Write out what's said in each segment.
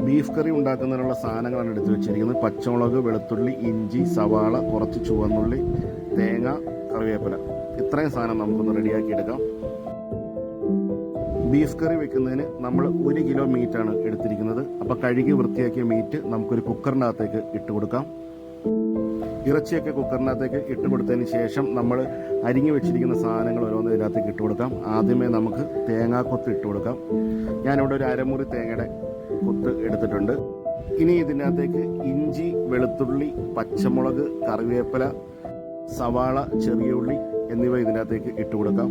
Beef കറി ഉണ്ടാക്കുന്നതിനുള്ള സാധനങ്ങളാണ് എടുത്തു വെച്ചിരിക്കുന്നത്. പച്ചമുളക്, വെളുത്തുള്ളി, ഇഞ്ചി, സവാള, കുറച്ച് ചുവന്നുള്ളി, തേങ്ങ, കറിവേപ്പില. ഇത്രയും സാധനം നമുക്കൊന്ന് റെഡിയാക്കി എടുക്കാം. ബീഫ് കറി വെക്കുന്നതിന് നമ്മൾ 1 കിലോ മീറ്റാണ് എടുത്തിരിക്കുന്നത്. അപ്പോൾ കഴുകി വൃത്തിയാക്കിയ മീറ്റ് നമുക്കൊരു കുക്കറിനകത്തേക്ക് ഇട്ട് കൊടുക്കാം. ഇറച്ചിയൊക്കെ കുക്കറിനകത്തേക്ക് ഇട്ട് കൊടുത്തതിന് ശേഷം നമ്മൾ അരിഞ്ഞു വെച്ചിരിക്കുന്ന സാധനങ്ങൾ ഓരോന്ന് ഇതിനകത്തേക്ക് ഇട്ട് കൊടുക്കാം. ആദ്യമേ നമുക്ക് തേങ്ങാക്കൊത്ത് ഇട്ട് കൊടുക്കാം. ഞാനിവിടെ ഒരു അരമുറി തേങ്ങയുടെ കൊത്ത് എടുത്തിട്ടുണ്ട്. ഇനി ഇതിനകത്തേക്ക് ഇഞ്ചി, വെളുത്തുള്ളി, പച്ചമുളക്, കറിവേപ്പില, സവാള, ചെറിയ ഉള്ളി എന്നിവ ഇതിനകത്തേക്ക് ഇട്ട് കൊടുക്കാം.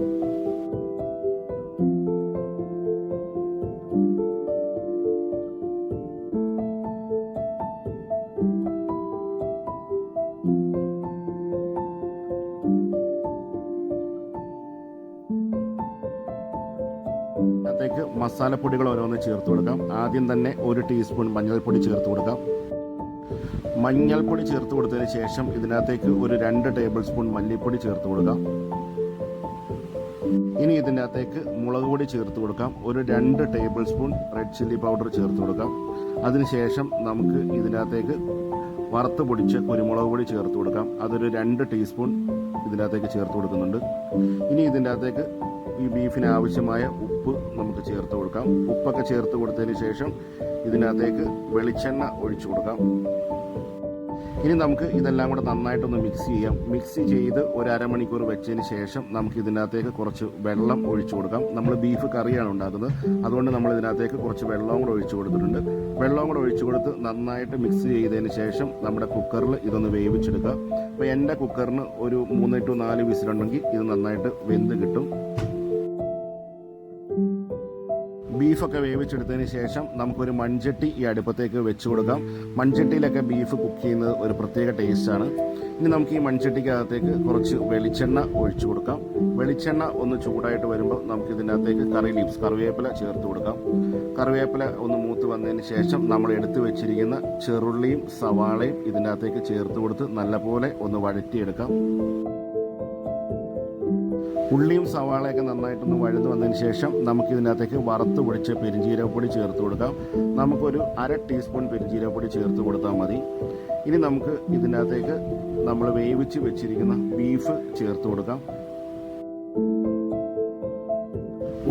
അതിനകത്തേക്ക് മസാലപ്പൊടികൾ ഓരോന്ന് ചേർത്ത് കൊടുക്കാം. ആദ്യം തന്നെ 1 ടീസ്പൂൺ മഞ്ഞൾപ്പൊടി ചേർത്ത് കൊടുക്കാം. മഞ്ഞൾപ്പൊടി ചേർത്ത് കൊടുത്തതിന് ശേഷം ഇതിനകത്തേക്ക് ഒരു 2 ടേബിൾ സ്പൂൺ മല്ലിപ്പൊടി ചേർത്ത് കൊടുക്കാം. ഇനി ഇതിനകത്തേക്ക് മുളക് പൊടി ചേർത്ത് കൊടുക്കാം. ഒരു 2 table spoon red chilli powder ചേർത്ത് കൊടുക്കാം. അതിനുശേഷം നമുക്ക് ഇതിനകത്തേക്ക് വറുത്ത് പൊടിച്ച കുരുമുളക് പൊടി ചേർത്ത് കൊടുക്കാം. അതൊരു 2 ടീസ്പൂൺ ഇതിനകത്തേക്ക് ചേർത്ത് കൊടുക്കുന്നുണ്ട്. ഇനി ഇതിൻ്റെ അകത്തേക്ക് ഈ ബീഫിന് ആവശ്യമായ ഉപ്പ് നമുക്ക് ചേർത്ത് കൊടുക്കാം. ഉപ്പൊക്കെ ചേർത്ത് കൊടുത്തതിന് ശേഷം ഇതിനകത്തേക്ക് വെളിച്ചെണ്ണ ഒഴിച്ചു കൊടുക്കാം. ഇനി നമുക്ക് ഇതെല്ലാം കൂടെ നന്നായിട്ടൊന്ന് മിക്സ് ചെയ്യാം. മിക്സ് ചെയ്ത് ഒരു അരമണിക്കൂർ വെച്ചതിന് ശേഷം നമുക്ക് ഇതിനകത്തേക്ക് കുറച്ച് വെള്ളം ഒഴിച്ചു കൊടുക്കാം. നമ്മൾ ബീഫ് കറിയാണ് ഉണ്ടാക്കുന്നത്, അതുകൊണ്ട് നമ്മൾ ഇതിനകത്തേക്ക് കുറച്ച് വെള്ളവും കൂടെ ഒഴിച്ചു കൊടുത്തിട്ടുണ്ട്. വെള്ളവും കൂടെ ഒഴിച്ചു കൊടുത്ത് നന്നായിട്ട് മിക്സ് ചെയ്തതിന് ശേഷം നമ്മുടെ കുക്കറിൽ ഇതൊന്ന് വേവിച്ചെടുക്കുക. അപ്പോൾ എൻ്റെ കുക്കറിന് ഒരു 3 to 4 വിസിലുണ്ടെങ്കിൽ ഇത് നന്നായിട്ട് വെന്ത് കിട്ടും. ബീഫൊക്കെ വേവിച്ചെടുത്തതിന് ശേഷം നമുക്കൊരു മൺചട്ടി ഈ അടുപ്പത്തേക്ക് വെച്ച് കൊടുക്കാം. മൺചട്ടിയിലൊക്കെ ബീഫ് കുക്ക് ചെയ്യുന്നത് ഒരു പ്രത്യേക ടേസ്റ്റാണ്. ഇനി നമുക്ക് ഈ മൺചട്ടിക്കകത്തേക്ക് കുറച്ച് വെളിച്ചെണ്ണ ഒഴിച്ചു കൊടുക്കാം. വെളിച്ചെണ്ണ ഒന്ന് ചൂടായിട്ട് വരുമ്പോൾ നമുക്ക് ഇതിനകത്തേക്ക് കറി ലീവ്സ്, കറിവേപ്പില ചേർത്ത് കൊടുക്കാം. കറിവേപ്പില ഒന്ന് മൂത്ത് വന്നതിന് ശേഷം നമ്മൾ എടുത്തു വെച്ചിരിക്കുന്ന ചെറുള്ളിയും സവാളയും ഇതിനകത്തേക്ക് ചേർത്ത് കൊടുത്ത് നല്ലപോലെ ഒന്ന് വഴറ്റിയെടുക്കാം. ഉള്ളിയും സവാളയൊക്കെ നന്നായിട്ടൊന്ന് വഴന്ന് വന്നതിന് ശേഷം നമുക്കിതിനകത്തേക്ക് വറുത്ത് പൊടിച്ച പെരുംജീരകപ്പൊടി ചേർത്ത് കൊടുക്കാം. നമുക്കൊരു 1/2 ടീസ്പൂൺ പെരുംജീരകപ്പൊടി ചേർത്ത് കൊടുത്താൽ മതി. ഇനി നമുക്ക് ഇതിനകത്തേക്ക് നമ്മൾ വേവിച്ച് വെച്ചിരിക്കുന്ന ബീഫ് ചേർത്ത് കൊടുക്കാം.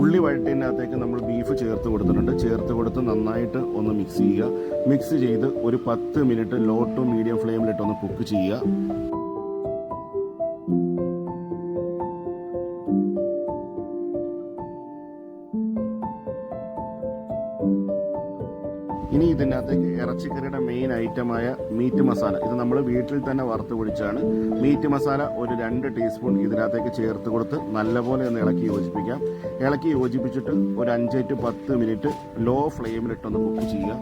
ഉള്ളി വഴറ്റിനകത്തേക്ക് നമ്മൾ ബീഫ് ചേർത്ത് കൊടുത്തിട്ടുണ്ട്. ചേർത്ത് കൊടുത്ത് നന്നായിട്ട് ഒന്ന് മിക്സ് ചെയ്യുക. മിക്സ് ചെയ്ത് ഒരു 10 മിനിറ്റ് ലോ ടു മീഡിയം ഫ്ലെയിമിലിട്ടൊന്ന് കുക്ക് ചെയ്യുക. ഇനി ഇതിനകത്തേക്ക് ഇറച്ചിക്കറിയുടെ മെയിൻ ഐറ്റമായ മീറ്റ് മസാല, ഇത് നമ്മൾ വീട്ടിൽ തന്നെ വറുത്ത് പൊടിച്ചാണ്. മീറ്റ് മസാല ഒരു 2 ടീസ്പൂൺ ഇതിനകത്തേക്ക് ചേർത്ത് കൊടുത്ത് നല്ലപോലെ ഒന്ന് ഇളക്കി യോജിപ്പിക്കാം. ഇളക്കി യോജിപ്പിച്ചിട്ട് ഒരു 5 to 10 മിനിറ്റ് ലോ ഫ്ലെയിമിലിട്ടൊന്ന് കുക്ക് ചെയ്യുക.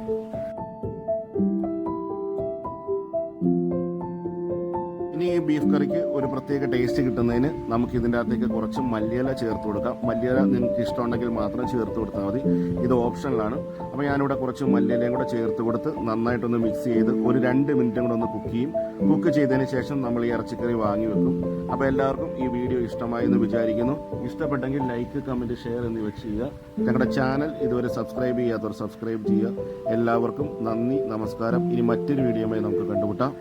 ഇനി ഈ ബീഫ് കറിക്ക് ഒരു പ്രത്യേക ടേസ്റ്റ് കിട്ടുന്നതിന് നമുക്ക് ഇതിൻ്റെ അകത്തേക്ക് കുറച്ച് മല്ലിയില ചേർത്ത് കൊടുക്കാം. മല്ലിയില നിങ്ങൾക്ക് ഇഷ്ടമുണ്ടെങ്കിൽ മാത്രം ചേർത്ത് കൊടുത്താൽ മതി, ഇത് ഓപ്ഷനിലാണ്. അപ്പോൾ ഞാനിവിടെ കുറച്ച് മല്ലിയിലയും കൂടെ ചേർത്ത് കൊടുത്ത് നന്നായിട്ടൊന്ന് മിക്സ് ചെയ്ത് ഒരു 2 മിനിറ്റും കൂടെ ഒന്ന് കുക്ക് ചെയ്യും. കുക്ക് ചെയ്തതിന് ശേഷം നമ്മൾ ഈ ഇറച്ചിക്കറി വാങ്ങി വെക്കും. അപ്പോൾ എല്ലാവർക്കും ഈ വീഡിയോ ഇഷ്ടമായി എന്ന് വിചാരിക്കുന്നു. ഇഷ്ടപ്പെട്ടെങ്കിൽ ലൈക്ക്, കമൻറ്റ്, ഷെയർ എന്നിവ ചെയ്യുക. ഞങ്ങളുടെ ചാനൽ ഇതുവരെ സബ്സ്ക്രൈബ് ചെയ്യാത്തവർ സബ്സ്ക്രൈബ് ചെയ്യുക. എല്ലാവർക്കും നന്ദി, നമസ്കാരം. ഇനി മറ്റൊരു വീഡിയോയുമായി നമുക്ക് കണ്ടുമുട്ടാം.